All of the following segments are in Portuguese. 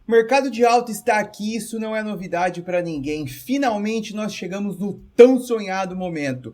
O mercado de alta está aqui, isso não é novidade para ninguém. Finalmente nós chegamos no tão sonhado momento.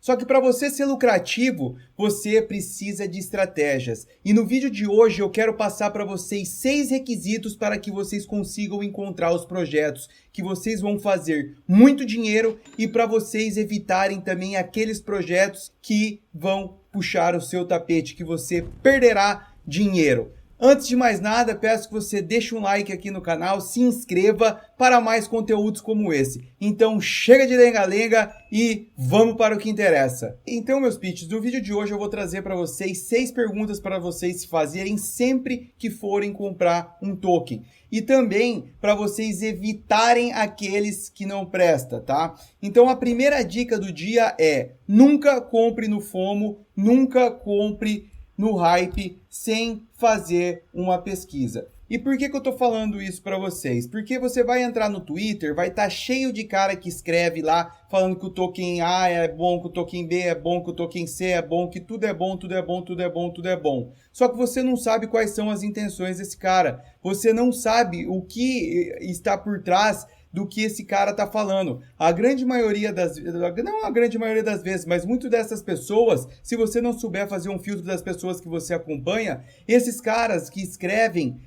Só que para você ser lucrativo, você precisa de estratégias. E no vídeo de hoje eu quero passar para vocês 6 requisitos para que vocês consigam encontrar os projetos que vocês vão fazer muito dinheiro e para vocês evitarem também aqueles projetos que vão puxar o seu tapete, que você perderá dinheiro. Antes de mais nada, peço que você deixe um like aqui no canal, se inscreva para mais conteúdos como esse. Então chega de lenga-lenga e vamos para o que interessa. Então, meus pitches, no vídeo de hoje eu vou trazer para vocês 6 perguntas para vocês se fazerem sempre que forem comprar um token. E também para vocês evitarem aqueles que não prestam, tá? Então a primeira dica do dia é: nunca compre no FOMO, nunca compre no hype sem fazer uma pesquisa. E por que eu tô falando isso para vocês? Porque você vai entrar no Twitter, vai estar cheio de cara que escreve lá falando que o token A é bom, que o token B é bom, que o token C é bom, que tudo é bom, tudo é bom, tudo é bom, tudo é bom. Só que você não sabe quais são as intenções desse cara. Você não sabe o que está por trás do que esse cara tá falando. A grande maioria das vezes, não a grande maioria das vezes, mas muito dessas pessoas, se você não souber fazer um filtro das pessoas que você acompanha, esses caras que escrevem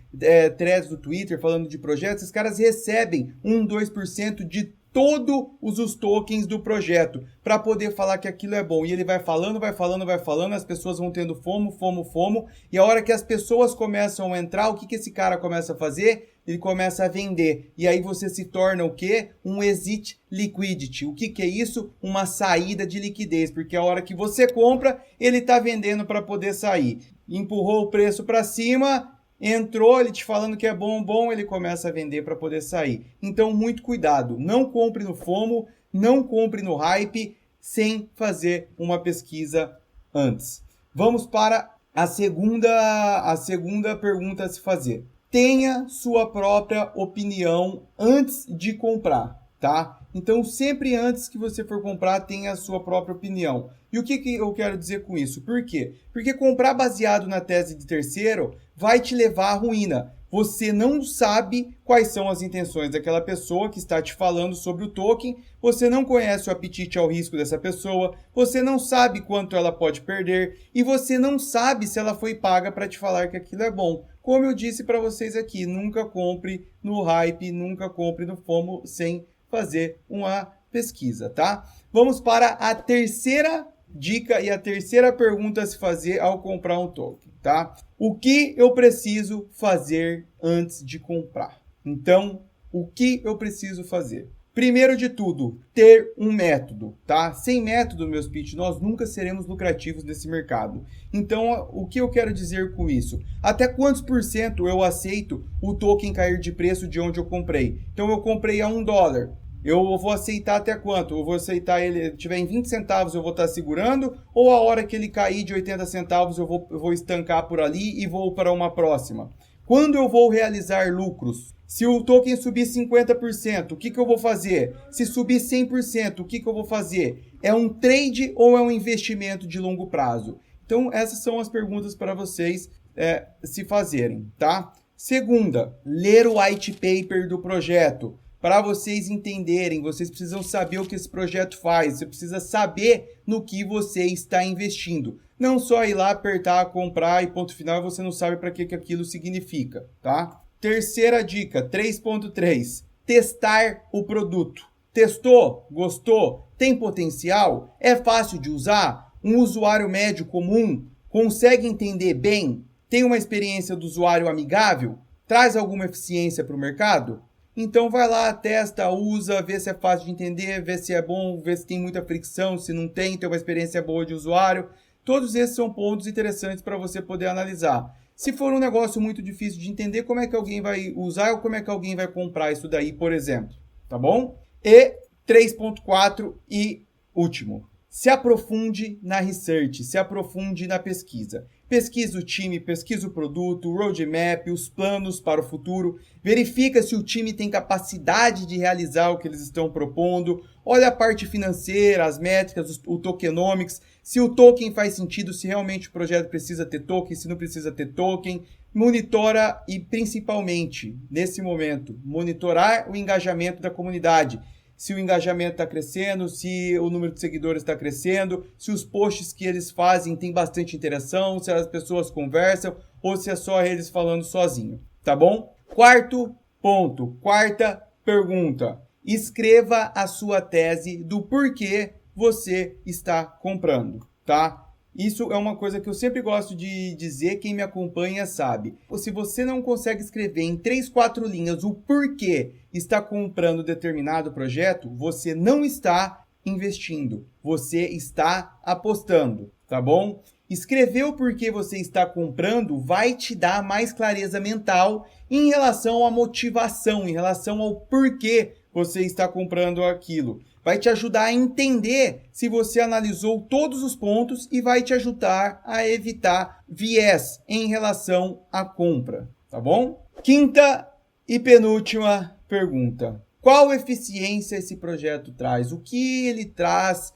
threads do Twitter falando de projetos, esses caras recebem 2% de todos os tokens do projeto para poder falar que aquilo é bom. E ele vai falando, as pessoas vão tendo FOMO, e a hora que as pessoas começam a entrar, o que esse cara começa a fazer? Ele começa a vender. E aí você se torna o quê? Um exit liquidity. O que é isso? Uma saída de liquidez, porque a hora que você compra, ele está vendendo para poder sair. Empurrou o preço para cima, entrou, ele te falando que é bom, ele começa a vender para poder sair. Então, muito cuidado. Não compre no FOMO, não compre no hype, sem fazer uma pesquisa antes. Vamos para a segunda pergunta a se fazer. Tenha sua própria opinião antes de comprar, tá? Então, sempre antes que você for comprar, tenha a sua própria opinião. E o que eu quero dizer com isso? Por quê? Porque comprar baseado na tese de terceiro vai te levar à ruína. Você não sabe quais são as intenções daquela pessoa que está te falando sobre o token, você não conhece o apetite ao risco dessa pessoa, você não sabe quanto ela pode perder e você não sabe se ela foi paga para te falar que aquilo é bom. Como eu disse para vocês aqui, nunca compre no hype, nunca compre no FOMO sem fazer uma pesquisa, tá? Vamos para a terceira dica e a terceira pergunta a se fazer ao comprar um token, tá? O que eu preciso fazer antes de comprar? Então, o que eu preciso fazer? Primeiro de tudo, ter um método, tá? Sem método, meus pitch, nós nunca seremos lucrativos nesse mercado. Então, o que eu quero dizer com isso? Até quantos % eu aceito o token cair de preço de onde eu comprei? Então, eu comprei a $1. Eu vou aceitar até quanto? Eu vou aceitar ele, tiver em 20 centavos eu vou estar segurando, ou a hora que ele cair de 80 centavos eu vou estancar por ali e vou para uma próxima? Quando eu vou realizar lucros? Se o token subir 50%, o que eu vou fazer? Se subir 100%, o que eu vou fazer? É um trade ou é um investimento de longo prazo? Então, essas são as perguntas para vocês se fazerem, tá? Segunda, ler o white paper do projeto. Para vocês entenderem, vocês precisam saber o que esse projeto faz, você precisa saber no que você está investindo. Não só ir lá, apertar, comprar e ponto final, você não sabe para que aquilo significa, tá? Terceira dica, 3.3, testar o produto. Testou? Gostou? Tem potencial? É fácil de usar? Um usuário médio comum consegue entender bem? Tem uma experiência do usuário amigável? Traz alguma eficiência para o mercado? Então vai lá, testa, usa, vê se é fácil de entender, vê se é bom, vê se tem muita fricção, se não tem uma experiência boa de usuário. Todos esses são pontos interessantes para você poder analisar. Se for um negócio muito difícil de entender, como é que alguém vai usar ou como é que alguém vai comprar isso daí, por exemplo, tá bom? E 3.4 e último, se aprofunde na research, se aprofunde na pesquisa. Pesquisa o time, pesquisa o produto, o roadmap, os planos para o futuro. Verifica se o time tem capacidade de realizar o que eles estão propondo. Olha a parte financeira, as métricas, o tokenomics. Se o token faz sentido, se realmente o projeto precisa ter token, se não precisa ter token. monitora e principalmente, nesse momento, monitorar o engajamento da comunidade. Se o engajamento está crescendo, se o número de seguidores está crescendo, se os posts que eles fazem têm bastante interação, se as pessoas conversam ou se é só eles falando sozinho, tá bom? Quarto ponto, quarta pergunta. Escreva a sua tese do porquê você está comprando, tá? Isso é uma coisa que eu sempre gosto de dizer, quem me acompanha sabe. Se você não consegue escrever em 3, 4 linhas o porquê está comprando determinado projeto, você não está investindo, você está apostando, tá bom? Escrever o porquê você está comprando vai te dar mais clareza mental em relação à motivação, em relação ao porquê você está comprando aquilo. Vai te ajudar a entender se você analisou todos os pontos e vai te ajudar a evitar viés em relação à compra, tá bom? Quinta e penúltima pergunta. Qual eficiência esse projeto traz? O que ele traz?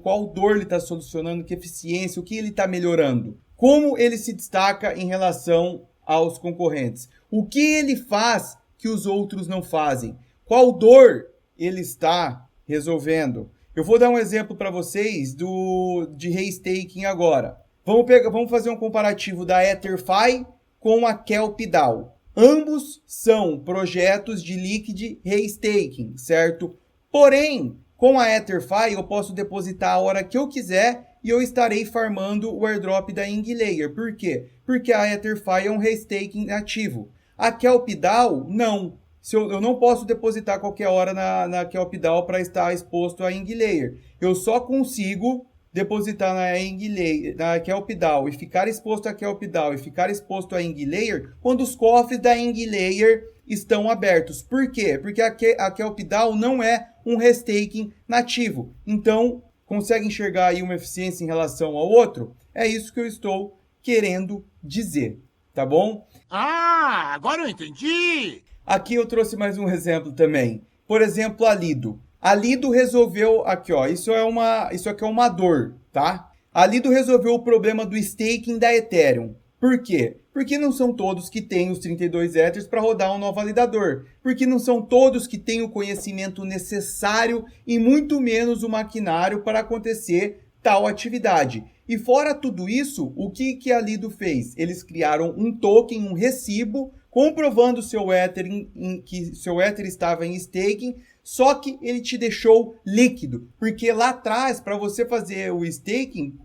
Qual dor ele está solucionando? Que eficiência? O que ele está melhorando? Como ele se destaca em relação aos concorrentes? O que ele faz que os outros não fazem? Qual dor ele está resolvendo? Eu vou dar um exemplo para vocês de restaking agora. Vamos fazer um comparativo da EtherFi com a KelpDAO. Ambos são projetos de liquid restaking, certo? Porém, com a EtherFi eu posso depositar a hora que eu quiser e eu estarei farmando o airdrop da IngLayer. Por quê? Porque a EtherFi é um restaking ativo. A KelpDAO, não. Eu não posso depositar qualquer hora na KelpDAO para estar exposto à IngLayer. Eu só consigo depositar na KelpDAO e ficar exposto à KelpDAO e ficar exposto à IngLayer quando os cofres da IngLayer estão abertos. Por quê? Porque a KelpDAO não é um restaking nativo. Então, consegue enxergar aí uma eficiência em relação ao outro? É isso que eu estou querendo dizer, tá bom? Ah, agora eu entendi! Aqui eu trouxe mais um exemplo também. Por exemplo, a Lido. A Lido resolveu, aqui ó, isso aqui é uma dor, tá? A Lido resolveu o problema do staking da Ethereum. Por quê? Porque não são todos que têm os 32 Ethers para rodar um novo validador. Porque não são todos que têm o conhecimento necessário e muito menos o maquinário para acontecer tal atividade. E fora tudo isso, o que a Lido fez? Eles criaram um token, um recibo, comprovando que seu Ether estava em staking, só que ele te deixou líquido. Porque lá atrás, para você fazer o staking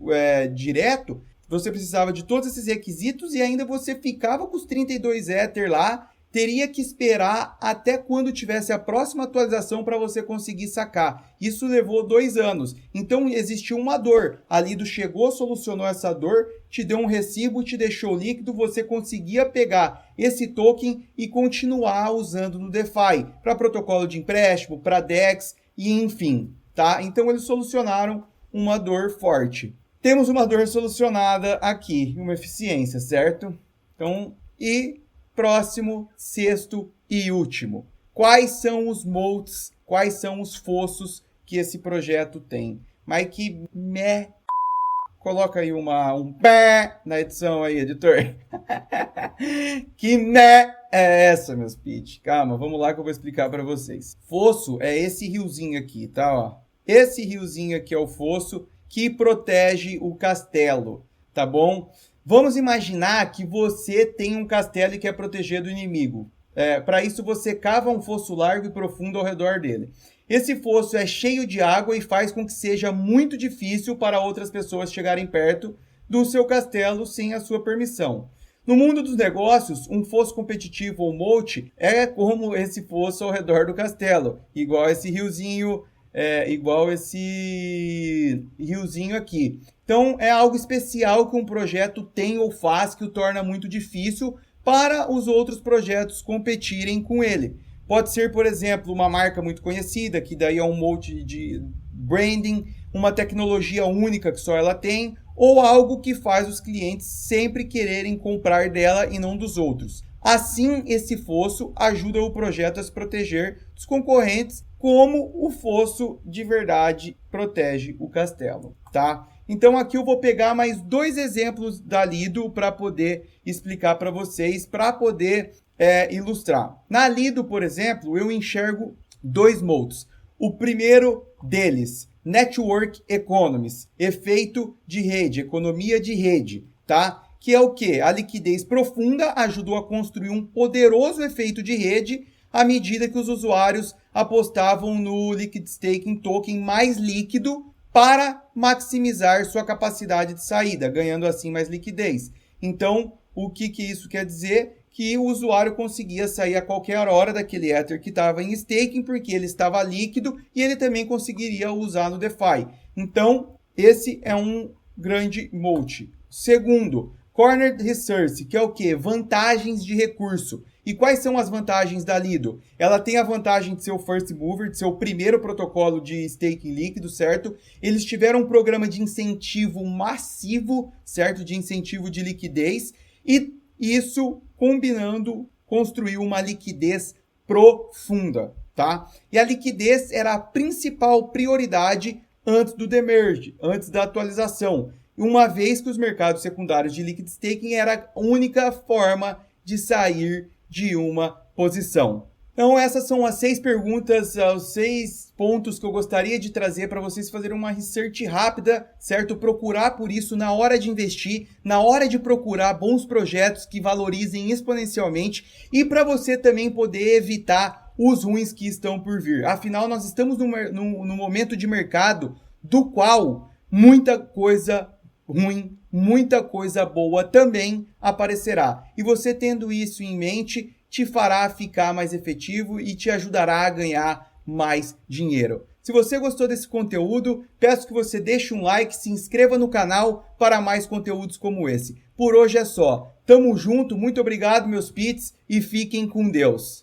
direto, você precisava de todos esses requisitos e ainda você ficava com os 32 Ether lá, teria que esperar até quando tivesse a próxima atualização para você conseguir sacar. Isso levou 2 anos. Então existiu uma dor. A Lido chegou, solucionou essa dor, te deu um recibo, te deixou líquido, você conseguia pegar esse token e continuar usando no DeFi, para protocolo de empréstimo, para DEX e enfim, tá? Então eles solucionaram uma dor forte. Temos uma dor solucionada aqui, uma eficiência, certo? Então, e próximo, sexto e último. Quais são os moats, quais são os fossos que esse projeto tem? Mas que coloca aí um pé na edição aí, editor. Que é essa, meus pitch? Calma, vamos lá que eu vou explicar para vocês. Fosso é esse riozinho aqui, tá? Ó. Esse riozinho aqui é o fosso que protege o castelo, tá bom? Vamos imaginar que você tem um castelo e quer proteger do inimigo. Para isso, você cava um fosso largo e profundo ao redor dele. Esse fosso é cheio de água e faz com que seja muito difícil para outras pessoas chegarem perto do seu castelo sem a sua permissão. No mundo dos negócios, um fosso competitivo ou moat é como esse fosso ao redor do castelo, igual esse riozinho aqui. Então, é algo especial que um projeto tem ou faz que o torna muito difícil para os outros projetos competirem com ele. Pode ser, por exemplo, uma marca muito conhecida, que daí é um monte de branding, uma tecnologia única que só ela tem, ou algo que faz os clientes sempre quererem comprar dela e não dos outros. Assim, esse fosso ajuda o projeto a se proteger dos concorrentes, como o fosso de verdade protege o castelo, tá? Então aqui eu vou pegar mais 2 exemplos da Lido para poder explicar para vocês, para poder ilustrar. Na Lido, por exemplo, eu enxergo 2 modos. O primeiro deles, Network Economies, efeito de rede, economia de rede, tá? Que é o quê? A liquidez profunda ajudou a construir um poderoso efeito de rede à medida que os usuários apostavam no Liquid Staking token mais líquido para maximizar sua capacidade de saída, ganhando assim mais liquidez. Então, o que isso quer dizer? Que o usuário conseguia sair a qualquer hora daquele Ether que estava em staking, porque ele estava líquido e ele também conseguiria usar no DeFi. Então, esse é um grande moat. Segundo, Cornered Research, que é o quê? Vantagens de recurso. E quais são as vantagens da Lido? Ela tem a vantagem de ser o first mover, de ser o primeiro protocolo de staking líquido, certo? Eles tiveram um programa de incentivo massivo, certo? De incentivo de liquidez. E isso, combinando, construiu uma liquidez profunda, tá? E a liquidez era a principal prioridade antes do demerge, antes da atualização. Uma vez que os mercados secundários de liquid staking era a única forma de sair de uma posição. Então essas são as 6 perguntas, os 6 pontos que eu gostaria de trazer para vocês fazerem uma research rápida, certo? Procurar por isso na hora de investir, na hora de procurar bons projetos que valorizem exponencialmente e para você também poder evitar os ruins que estão por vir. Afinal, nós estamos num momento de mercado do qual muita coisa ruim, muita coisa boa também aparecerá. E você tendo isso em mente, te fará ficar mais efetivo e te ajudará a ganhar mais dinheiro. Se você gostou desse conteúdo, peço que você deixe um like, se inscreva no canal para mais conteúdos como esse. Por hoje é só. Tamo junto, muito obrigado meus pits e fiquem com Deus.